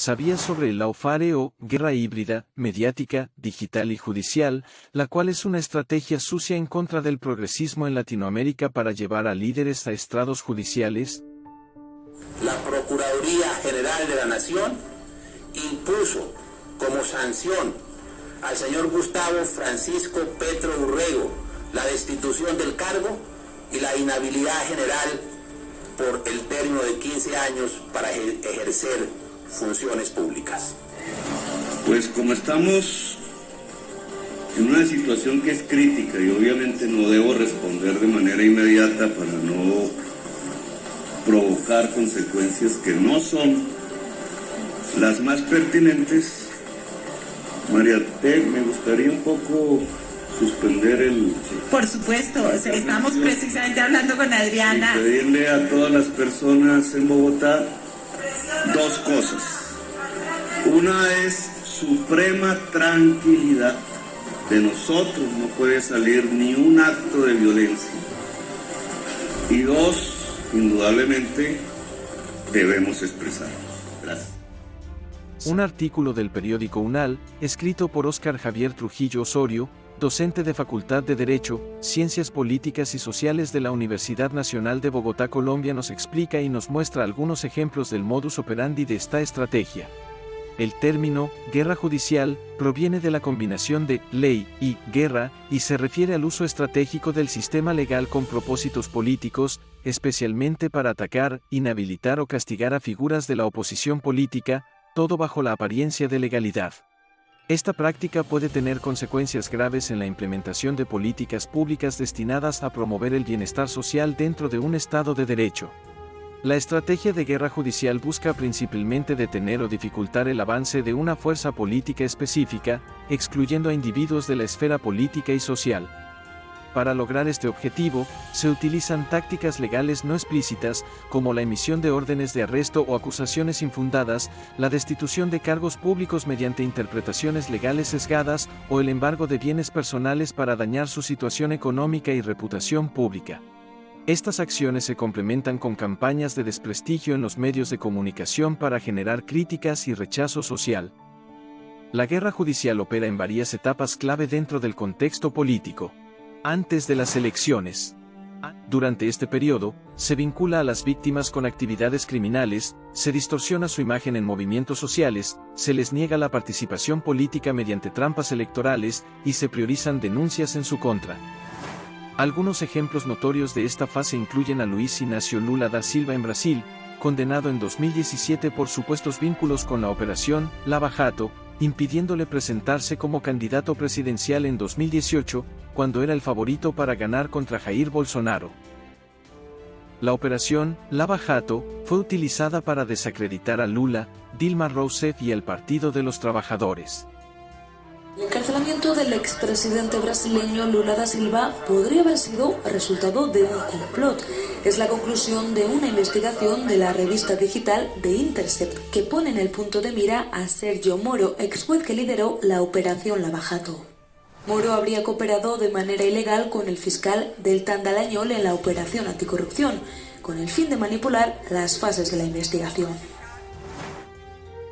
¿sabías sobre el lawfare o guerra híbrida, mediática, digital y judicial, la cual es una estrategia sucia en contra del progresismo en Latinoamérica para llevar a líderes a estrados judiciales? La Procuraduría General de la Nación impuso como sanción al señor Gustavo Francisco Petro Urrego la destitución del cargo y la inhabilidad general por el término de 15 años para ejercer funciones públicas. Pues como estamos en una situación que es crítica y obviamente no debo responder de manera inmediata para no provocar consecuencias que no son las más pertinentes, María T, me gustaría un poco suspender el... Por supuesto, estamos precisamente hablando con Adriana. Y pedirle a todas las personas en Bogotá dos cosas. Una es suprema tranquilidad. De nosotros no puede salir ni un acto de violencia. Y dos, indudablemente, debemos expresarnos. Gracias. Un artículo del periódico UNAL, escrito por Óscar Javier Trujillo Osorio, docente de Facultad de Derecho, Ciencias Políticas y Sociales de la Universidad Nacional de Bogotá, Colombia, nos explica y nos muestra algunos ejemplos del modus operandi de esta estrategia. El término guerra judicial proviene de la combinación de ley y guerra y se refiere al uso estratégico del sistema legal con propósitos políticos, especialmente para atacar, inhabilitar o castigar a figuras de la oposición política, todo bajo la apariencia de legalidad. Esta práctica puede tener consecuencias graves en la implementación de políticas públicas destinadas a promover el bienestar social dentro de un Estado de Derecho. La estrategia de guerra judicial busca principalmente detener o dificultar el avance de una fuerza política específica, excluyendo a individuos de la esfera política y social. Para lograr este objetivo, se utilizan tácticas legales no explícitas, como la emisión de órdenes de arresto o acusaciones infundadas, la destitución de cargos públicos mediante interpretaciones legales sesgadas, o el embargo de bienes personales para dañar su situación económica y reputación pública. Estas acciones se complementan con campañas de desprestigio en los medios de comunicación para generar críticas y rechazo social. La guerra judicial opera en varias etapas clave dentro del contexto político. Antes de las elecciones. Durante este periodo, se vincula a las víctimas con actividades criminales, se distorsiona su imagen en movimientos sociales, se les niega la participación política mediante trampas electorales y se priorizan denuncias en su contra. Algunos ejemplos notorios de esta fase incluyen a Luiz Inácio Lula da Silva en Brasil, condenado en 2017 por supuestos vínculos con la Operación Lava Jato, impidiéndole presentarse como candidato presidencial en 2018, cuando era el favorito para ganar contra Jair Bolsonaro. La Operación Lava Jato fue utilizada para desacreditar a Lula, Dilma Rousseff y el Partido de los Trabajadores. El encarcelamiento del expresidente brasileño Lula da Silva podría haber sido resultado de un complot. Es la conclusión de una investigación de la revista digital The Intercept, que pone en el punto de mira a Sergio Moro, ex juez que lideró la Operación Lava Jato. Moro habría cooperado de manera ilegal con el fiscal Deltan Dallagnol en la Operación Anticorrupción, con el fin de manipular las fases de la investigación.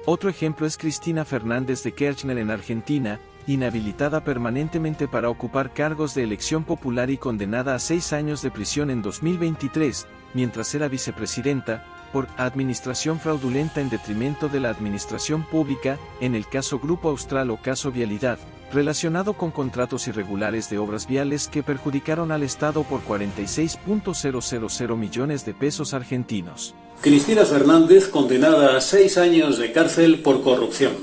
Otro ejemplo es Cristina Fernández de Kirchner en Argentina, inhabilitada permanentemente para ocupar cargos de elección popular y condenada a 6 años de prisión en 2023, mientras era vicepresidenta, por administración fraudulenta en detrimento de la administración pública, en el caso Grupo Austral o caso Vialidad, relacionado con contratos irregulares de obras viales que perjudicaron al Estado por 46.000 millones de pesos argentinos. Cristina Fernández condenada a 6 años de cárcel por corrupción.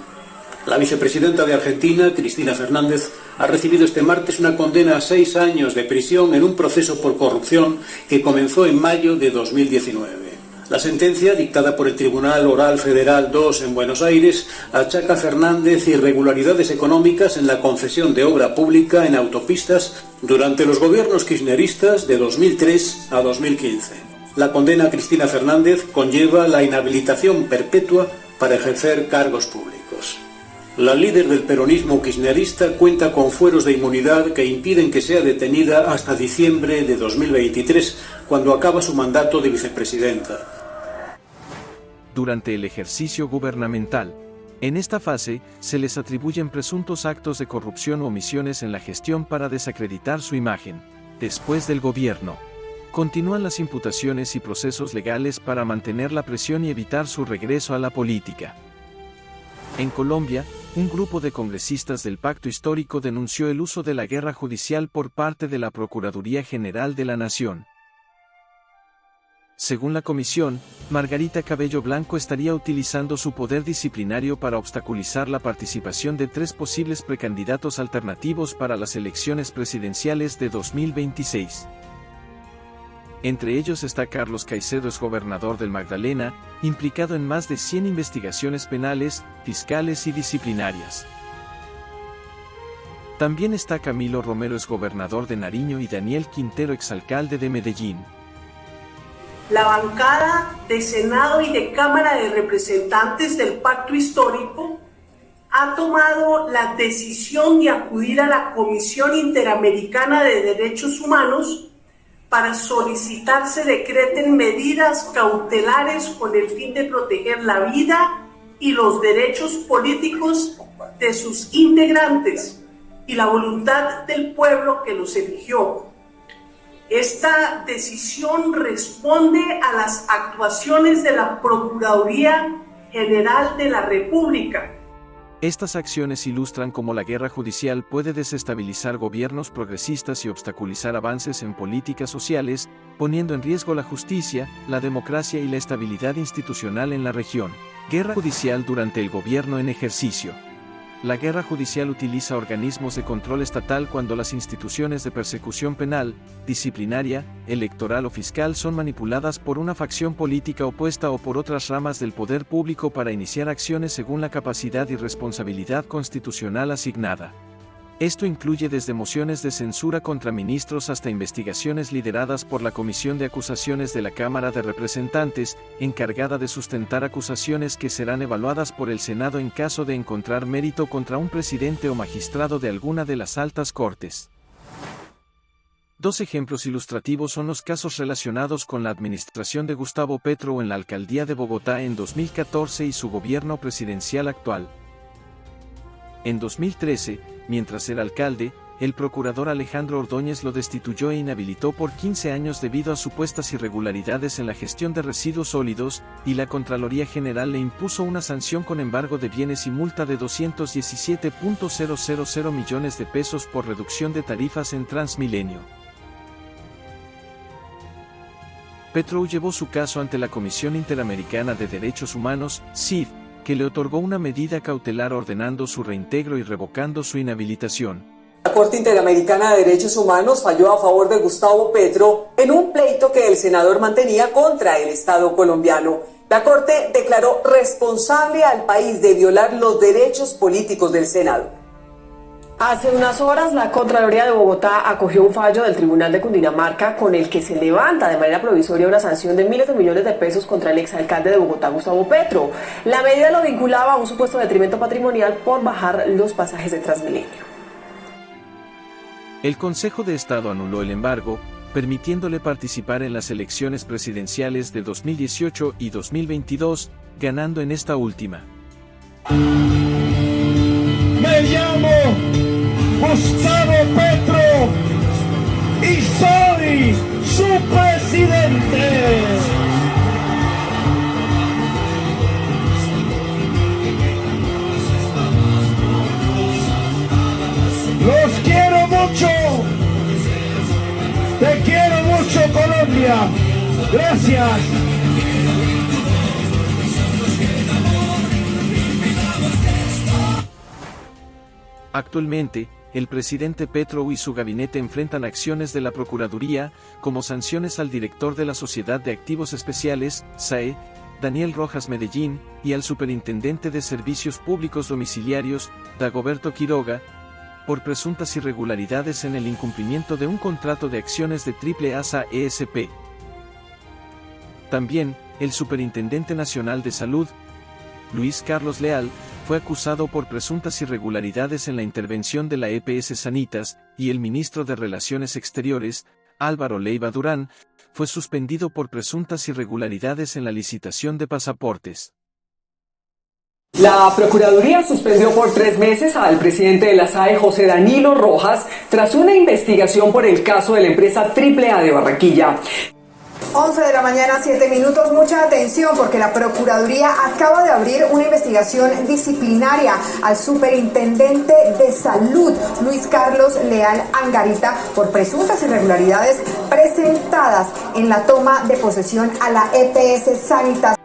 La vicepresidenta de Argentina, Cristina Fernández, ha recibido este martes una condena a 6 años de prisión en un proceso por corrupción que comenzó en mayo de 2019. La sentencia, dictada por el Tribunal Oral Federal 2 en Buenos Aires, achaca a Fernández irregularidades económicas en la concesión de obra pública en autopistas durante los gobiernos kirchneristas de 2003 a 2015. La condena a Cristina Fernández conlleva la inhabilitación perpetua para ejercer cargos públicos. La líder del peronismo kirchnerista cuenta con fueros de inmunidad que impiden que sea detenida hasta diciembre de 2023, cuando acaba su mandato de vicepresidenta. durante el ejercicio gubernamental. En esta fase, se les atribuyen presuntos actos de corrupción o omisiones en la gestión para desacreditar su imagen. Después del gobierno, continúan las imputaciones y procesos legales para mantener la presión y evitar su regreso a la política. En Colombia, un grupo de congresistas del Pacto Histórico denunció el uso de la guerra judicial por parte de la Procuraduría General de la Nación. Según la comisión, Margarita Cabello Blanco estaría utilizando su poder disciplinario para obstaculizar la participación de 3 posibles precandidatos alternativos para las elecciones presidenciales de 2026. Entre ellos está Carlos Caicedo, exgobernador del Magdalena, implicado en más de 100 investigaciones penales, fiscales y disciplinarias. También está Camilo Romero, exgobernador de Nariño, y Daniel Quintero, exalcalde de Medellín. La bancada de Senado y de Cámara de Representantes del Pacto Histórico ha tomado la decisión de acudir a la Comisión Interamericana de Derechos Humanos para solicitar se decreten medidas cautelares con el fin de proteger la vida y los derechos políticos de sus integrantes y la voluntad del pueblo que los eligió. Esta decisión responde a las actuaciones de la Procuraduría General de la República. Estas acciones ilustran cómo la guerra judicial puede desestabilizar gobiernos progresistas y obstaculizar avances en políticas sociales, poniendo en riesgo la justicia, la democracia y la estabilidad institucional en la región. Guerra judicial durante el gobierno en ejercicio. La guerra judicial utiliza organismos de control estatal cuando las instituciones de persecución penal, disciplinaria, electoral o fiscal son manipuladas por una facción política opuesta o por otras ramas del poder público para iniciar acciones según la capacidad y responsabilidad constitucional asignada. Esto incluye desde mociones de censura contra ministros hasta investigaciones lideradas por la Comisión de Acusaciones de la Cámara de Representantes, encargada de sustentar acusaciones que serán evaluadas por el Senado en caso de encontrar mérito contra un presidente o magistrado de alguna de las altas cortes. 2 ejemplos ilustrativos son los casos relacionados con la administración de Gustavo Petro en la alcaldía de Bogotá en 2014 y su gobierno presidencial actual. En 2013, mientras era alcalde, el procurador Alejandro Ordóñez lo destituyó e inhabilitó por 15 años debido a supuestas irregularidades en la gestión de residuos sólidos, y la Contraloría General le impuso una sanción con embargo de bienes y multa de 217.000 millones de pesos por reducción de tarifas en Transmilenio. Petro llevó su caso ante la Comisión Interamericana de Derechos Humanos, CID, que le otorgó una medida cautelar ordenando su reintegro y revocando su inhabilitación. La Corte Interamericana de Derechos Humanos falló a favor de Gustavo Petro en un pleito que el senador mantenía contra el Estado colombiano. La Corte declaró responsable al país de violar los derechos políticos del Senado. Hace unas horas, la Contraloría de Bogotá acogió un fallo del Tribunal de Cundinamarca con el que se levanta de manera provisoria una sanción de miles de millones de pesos contra el exalcalde de Bogotá, Gustavo Petro. La medida lo vinculaba a un supuesto detrimento patrimonial por bajar los pasajes de Transmilenio. El Consejo de Estado anuló el embargo, permitiéndole participar en las elecciones presidenciales de 2018 y 2022, ganando en esta última. Me llamo Gustavo Petro y soy su presidente. Los quiero mucho. Te quiero mucho, Colombia. Gracias. Actualmente, el presidente Petro y su gabinete enfrentan acciones de la Procuraduría, como sanciones al director de la Sociedad de Activos Especiales, SAE, Daniel Rojas Medellín, y al superintendente de Servicios Públicos Domiciliarios, Dagoberto Quiroga, por presuntas irregularidades en el incumplimiento de un contrato de acciones de Triple ASA ESP. También, el superintendente nacional de Salud, Luis Carlos Leal, fue acusado por presuntas irregularidades en la intervención de la EPS Sanitas, y el ministro de Relaciones Exteriores, Álvaro Leiva Durán, fue suspendido por presuntas irregularidades en la licitación de pasaportes. La Procuraduría suspendió por 3 meses al presidente de la SAE, José Danilo Rojas, tras una investigación por el caso de la empresa AAA de Barranquilla. 11 de la mañana, 7 minutos. Mucha atención porque la Procuraduría acaba de abrir una investigación disciplinaria al superintendente de salud, Luis Carlos Leal Angarita, por presuntas irregularidades presentadas en la toma de posesión a la EPS Sanitas.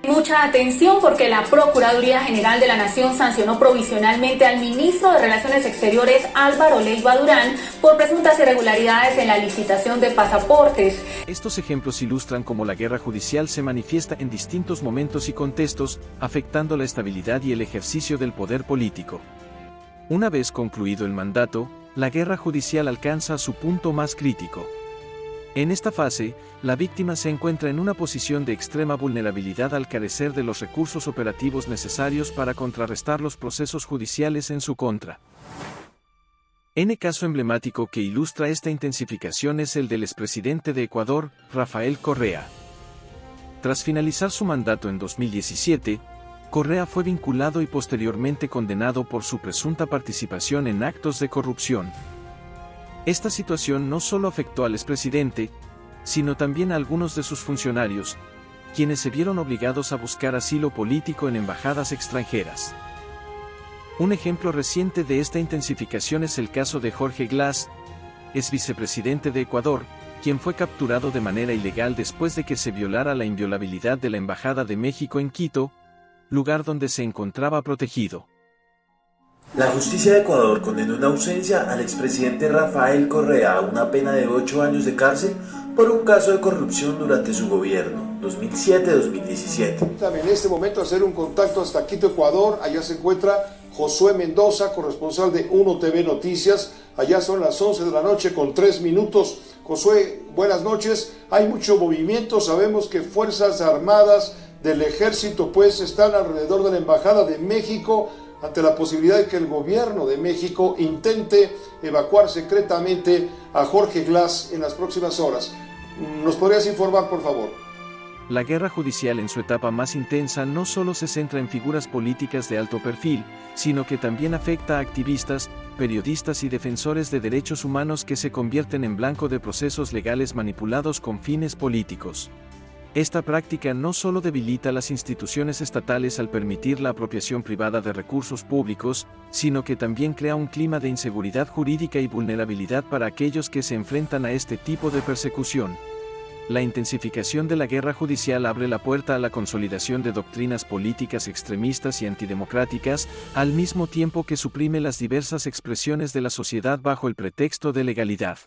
Mucha atención porque la Procuraduría General de la Nación sancionó provisionalmente al ministro de Relaciones Exteriores, Álvaro Leiva Durán, por presuntas irregularidades en la licitación de pasaportes. Estos ejemplos ilustran cómo la guerra judicial se manifiesta en distintos momentos y contextos, afectando la estabilidad y el ejercicio del poder político. Una vez concluido el mandato, la guerra judicial alcanza su punto más crítico. En esta fase, la víctima se encuentra en una posición de extrema vulnerabilidad al carecer de los recursos operativos necesarios para contrarrestar los procesos judiciales en su contra. Un caso emblemático que ilustra esta intensificación es el del expresidente de Ecuador, Rafael Correa. Tras finalizar su mandato en 2017, Correa fue vinculado y posteriormente condenado por su presunta participación en actos de corrupción. Esta situación no solo afectó al expresidente, sino también a algunos de sus funcionarios, quienes se vieron obligados a buscar asilo político en embajadas extranjeras. Un ejemplo reciente de esta intensificación es el caso de Jorge Glass, ex vicepresidente de Ecuador, quien fue capturado de manera ilegal después de que se violara la inviolabilidad de la Embajada de México en Quito, lugar donde se encontraba protegido. La justicia de Ecuador condenó en ausencia al expresidente Rafael Correa a una pena de 8 años de cárcel por un caso de corrupción durante su gobierno, 2007-2017. En este momento hacer un contacto hasta Quito, Ecuador. Allá se encuentra Josué Mendoza, corresponsal de 1TV Noticias. Allá son las 11 de la noche con 3 minutos. Josué, buenas noches. Hay mucho movimiento. Sabemos que Fuerzas Armadas del Ejército pues están alrededor de la Embajada de México ante la posibilidad de que el gobierno de México intente evacuar secretamente a Jorge Glass en las próximas horas. ¿Nos podrías informar, por favor? La guerra judicial en su etapa más intensa no solo se centra en figuras políticas de alto perfil, sino que también afecta a activistas, periodistas y defensores de derechos humanos que se convierten en blanco de procesos legales manipulados con fines políticos. Esta práctica no solo debilita las instituciones estatales al permitir la apropiación privada de recursos públicos, sino que también crea un clima de inseguridad jurídica y vulnerabilidad para aquellos que se enfrentan a este tipo de persecución. La intensificación de la guerra judicial abre la puerta a la consolidación de doctrinas políticas extremistas y antidemocráticas, al mismo tiempo que suprime las diversas expresiones de la sociedad bajo el pretexto de legalidad.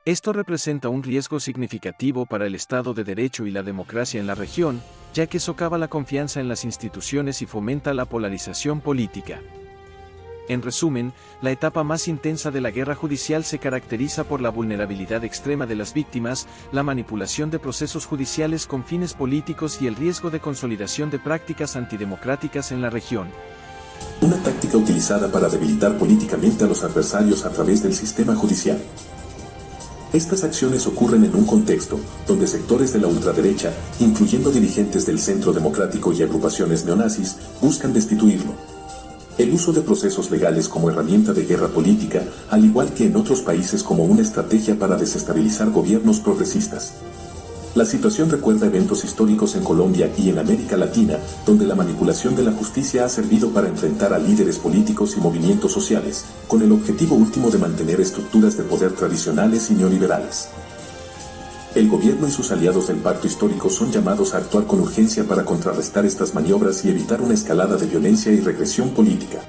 Esto representa un riesgo significativo para el Estado de Derecho y la democracia en la región, ya que socava la confianza en las instituciones y fomenta la polarización política. En resumen, la etapa más intensa de la guerra judicial se caracteriza por la vulnerabilidad extrema de las víctimas, la manipulación de procesos judiciales con fines políticos y el riesgo de consolidación de prácticas antidemocráticas en la región. Una táctica utilizada para debilitar políticamente a los adversarios a través del sistema judicial. Estas acciones ocurren en un contexto donde sectores de la ultraderecha, incluyendo dirigentes del Centro Democrático y agrupaciones neonazis, buscan destituirlo. El uso de procesos legales como herramienta de guerra política, al igual que en otros países como una estrategia para desestabilizar gobiernos progresistas. La situación recuerda eventos históricos en Colombia y en América Latina, donde la manipulación de la justicia ha servido para enfrentar a líderes políticos y movimientos sociales, con el objetivo último de mantener estructuras de poder tradicionales y neoliberales. El gobierno y sus aliados del pacto histórico son llamados a actuar con urgencia para contrarrestar estas maniobras y evitar una escalada de violencia y regresión política.